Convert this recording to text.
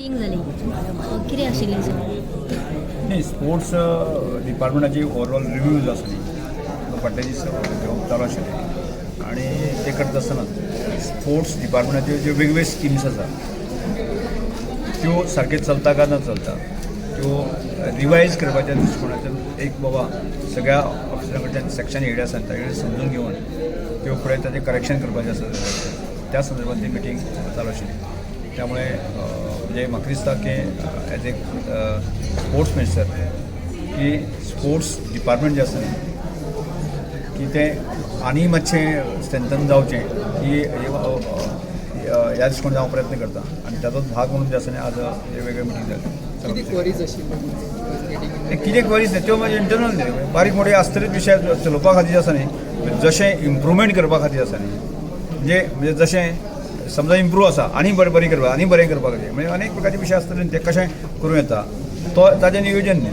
Meeting जाली कितें आशिल्लें सर? नाही, स्पोर्ट्स डिपार्टमेंटाची ओवरऑल रिव्ह्यूज आसली फाटल्या दीस घेवप चालू आशिल्लें आनी ते करता आसतना स्पोर्ट्स डिपार्टमेंटाच्यो ज्यो वेगवेगळ्यो स्किम्स आसा त्यो सारक्यो चलता काय न चलता त्यो रिवायज करपाच्या दृश्टिकोनाच्यान एक बाबा सगळ्या ऑफिसरां कडच्यान सेक्शन हेड आसा तांचे समजून घेवन त्यो फुडें ताचें करेक्शन करपाचें आसा त्या संदर्भात ती मिटींग चालू आशिल्ली. त्यामुळे म्हणजे म्हाका दिसता की एज ए स्पोर्ट्स मिनिस्टर की स्पोर्ट्स डिपार्टमेंट जें आसा न्ही की तें आनी मातशें स्ट्रेंथन जावचें ही ह्या दृश्टिकोनान हांव प्रयत्न करता आनी ताचोच भाग म्हणून जे आसा न्ही आज वेगवेगळे मिटींग जाले. किती क्वरीज आशिल्ल्यो कितें क्वरीज न्ही त्यो म्हणजे इंटरनल न्ही बारीक मोठे आस्तरीत विशय चलोवपा खातीर आसा न्ही जशें इम्प्रुवमेंट करपा खातीर आसा न्ही म्हणजे जशें समजा इम्प्रूव आसा आनी बरें करपा आनी बरें करपा खातीर म्हणजे अनेक प्रकारचे विशय आसतले ते कशें करूं येता तो ताजें नियोजन न्ही